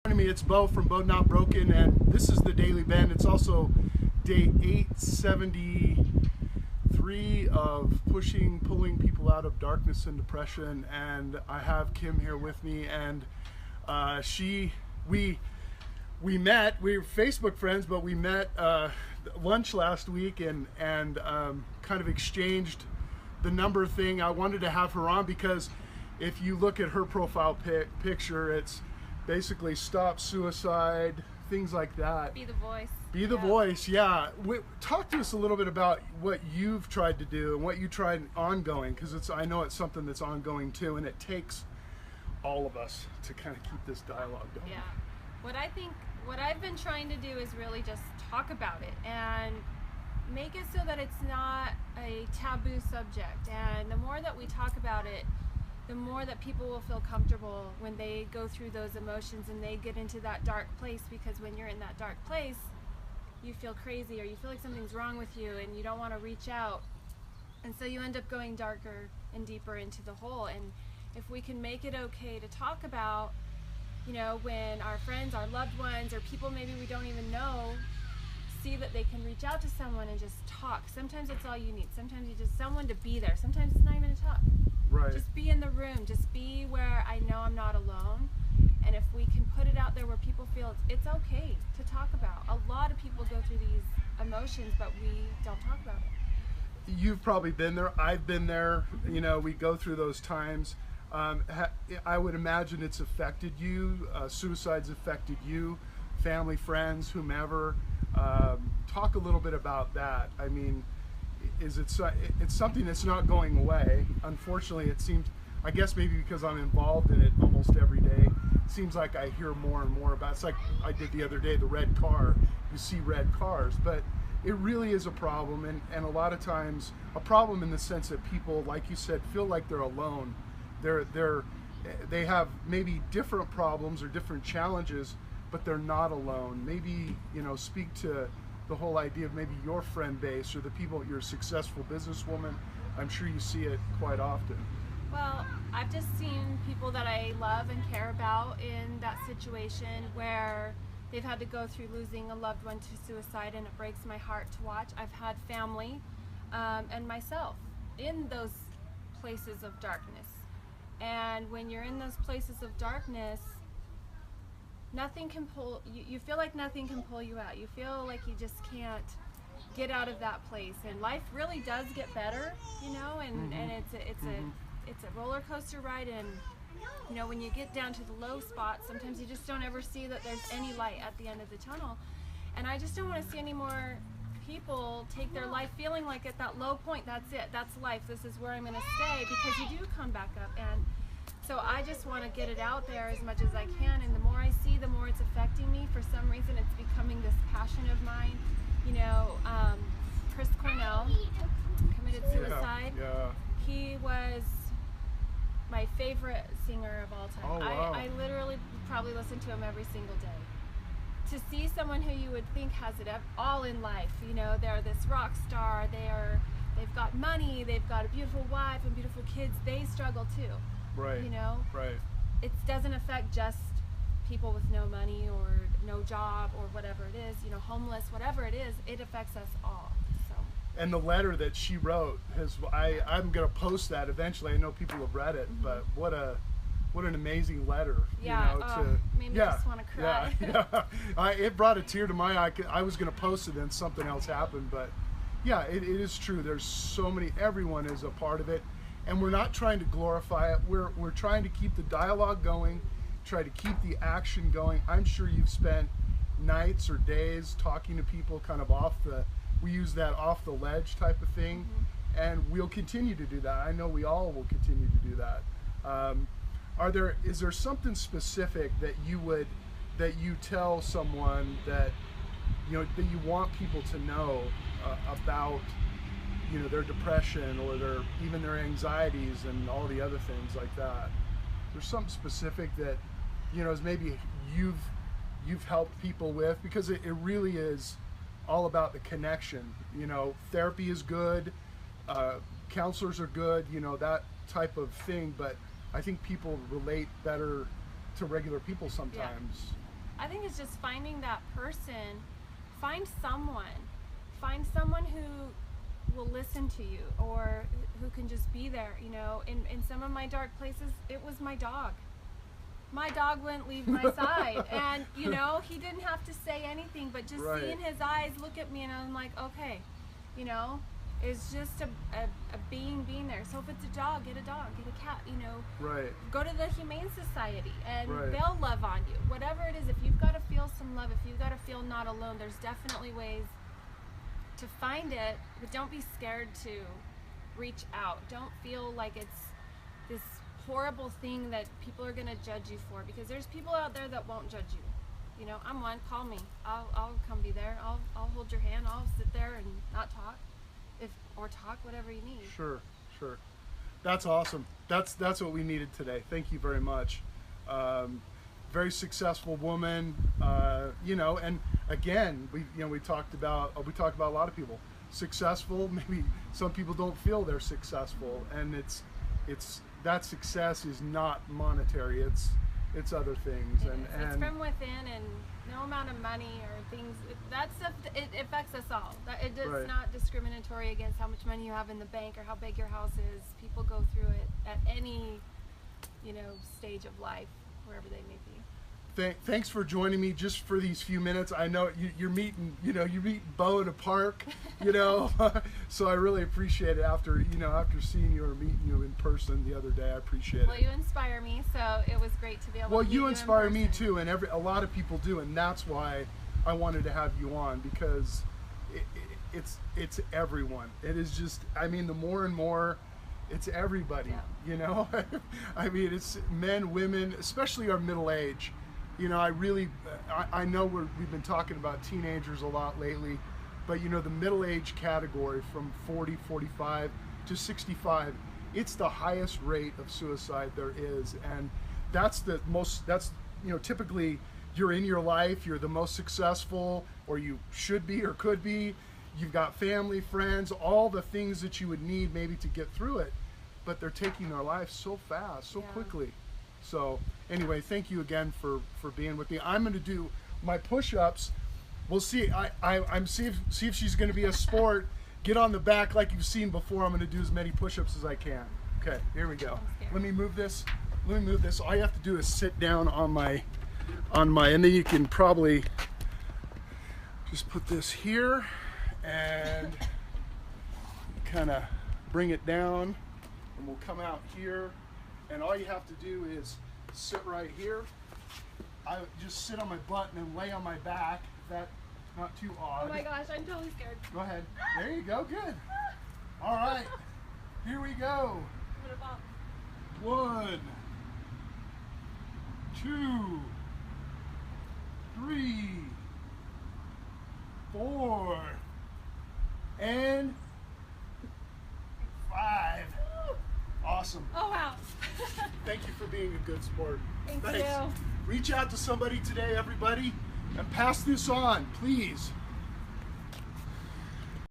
Joining me, it's Bo from Beau'd Not Broken, and this is the Daily Bend. It's also day 873 of pulling people out of darkness and depression. And I have Kim here with me, and we met. We were Facebook friends, but we met lunch last week and kind of exchanged the number thing. I wanted to have her on because if you look at her profile picture, it's basically stop suicide, things like that. Be the voice. Be the voice, yeah. Talk to us a little bit about what you've tried to do and what you tried ongoing, because I know it's something that's ongoing too, and it takes all of us to kind of keep this dialogue going. Yeah. What I've been trying to do is really just talk about it and make it so that it's not a taboo subject. And the more that we talk about it, the more that people will feel comfortable when they go through those emotions and they get into that dark place, because when you're in that dark place, you feel crazy or you feel like something's wrong with you and you don't want to reach out. And so you end up going darker and deeper into the hole. And if we can make it okay to talk about, you know, when our friends, our loved ones, or people maybe we don't even know, see that they can reach out to someone and just talk. Sometimes it's all you need. Sometimes you just someone to be there. Sometimes it's not even a talk. Right. Just be in the room. Just be where I know I'm not alone. And if we can put it out there where people feel it's okay to talk about. A lot of people go through these emotions, but we don't talk about it. You've probably been there. I've been there. You know, we go through those times. I would imagine it's affected you. Suicide's affected you, family, friends, whomever. Talk a little bit about that. I mean, it's something that's not going away. Unfortunately, it seems, I guess maybe because I'm involved in it almost every day, it seems like I hear more and more about it. It's like I did the other day, the red car. You see red cars, but it really is a problem, and a lot of times a problem in the sense that people, like you said, feel like they're alone. They have maybe different problems or different challenges, but they're not alone. Maybe, you know, speak to the whole idea of maybe your friend base or the people, you're a successful businesswoman. I'm sure you see it quite often. Well, I've just seen people that I love and care about in that situation where they've had to go through losing a loved one to suicide, and it breaks my heart to watch. I've had family and myself in those places of darkness. And when you're in those places of darkness, nothing can pull you feel like nothing can pull you out. You feel like you just can't get out of that place, and life really does get better, you know, and it's a roller coaster ride. And you know, when you get down to the low spot, sometimes you just don't ever see that there's any light at the end of the tunnel. And I just don't want to see any more people take their life feeling like at that low point, that's it, that's life, this is where I'm going to stay, because you do come back up. And so I just want to get it out there as much as I can, and the more I see, the more it's affecting me. For some reason, it's becoming this passion of mine. You know, Chris Cornell committed suicide. Yeah. He was my favorite singer of all time. Oh, wow. I literally probably listen to him every single day. To see someone who you would think has it all in life, you know, they're this rock star, they've got money, they've got a beautiful wife and beautiful kids, they struggle too. Right. You know? Right. It doesn't affect just people with no money or no job or whatever it is, you know, homeless, whatever it is, it affects us all. So. And the letter that she wrote, I'm going to post that eventually. I know people have read it, but what an amazing letter. Yeah, you know, made me just want to cry. Yeah. It brought a tear to my eye. I was going to post it, then something else happened. But yeah, it is true. There's so many, everyone is a part of it. And we're not trying to glorify it. We're trying to keep the dialogue going, try to keep the action going. I'm sure you've spent nights or days talking to people kind of we use that off the ledge type of thing. And we'll continue to do that. I know we all will continue to do that. Is there something specific that you tell someone that, you know, that you want people to know about, you know, their depression or even their anxieties and all the other things like that? There's something specific that, you know, is maybe you've helped people with, because it really is all about the connection. You know, therapy is good, counselors are good, you know, that type of thing, but I think people relate better to regular people sometimes. I think it's just finding that person. Find someone who will listen to you, or who can just be there. You know, in some of my dark places, it was my dog. My dog wouldn't leave my side, and you know, he didn't have to say anything, but just seeing his eyes look at me, and I'm like, okay, you know, it's just a being there. So if it's a dog, get a cat, you know. Go to the Humane Society, and they'll love on you. Whatever it is, if you've got to feel some love, if you've got to feel not alone, there's definitely ways to find it, but don't be scared to reach out. Don't feel like it's this horrible thing that people are going to judge you for, because there's people out there that won't judge you. You know, I'm one. Call me. I'll come be there. I'll hold your hand. I'll sit there and not talk, or talk whatever you need. Sure. That's awesome. That's what we needed today. Thank you very much. Very successful woman. You know, and again, we talked about a lot of people successful. Maybe some people don't feel they're successful, and it's that success is not monetary. It's other things, and it's from within, and no amount of money or things. That stuff, it affects us all. It's not discriminatory against how much money you have in the bank or how big your house is. People go through it at any, you know, stage of life, wherever they may be. Thanks for joining me just for these few minutes. I know you're meeting Beau at a park, you know, so I really appreciate it after seeing you or meeting you in person the other day. I appreciate it. Well, you inspire me, so it was great to be able to meet you inspire me too, and a lot of people do, and that's why I wanted to have you on, because it's everyone. It is just, I mean, the more and more, it's everybody, you know. I mean, it's men, women, especially our middle age. You know, I know we've been talking about teenagers a lot lately, but you know, the middle-age category from 40, 45 to 65, it's the highest rate of suicide there is, and that's you know, typically you're in your life, you're the most successful, or you should be or could be, you've got family, friends, all the things that you would need maybe to get through it, but they're taking their life so fast, so quickly. So anyway, thank you again for being with me. I'm going to do my push-ups. We'll see. I'm see if she's going to be a sport. Get on the back like you've seen before. I'm going to do as many push-ups as I can. Okay, here we go. Let me move this. All you have to do is sit down on my, and then you can probably just put this here and kind of bring it down, and we'll come out here. And all you have to do is sit right here. I just sit on my butt and then lay on my back. That's not too odd. Oh my gosh, I'm totally scared. Go ahead. There you go. Good. All right. Here we go. 1, 2, 3, 4, and 5. Awesome. Oh wow. Thank you for being a good sport. Thanks. Reach out to somebody today, everybody, and pass this on, please.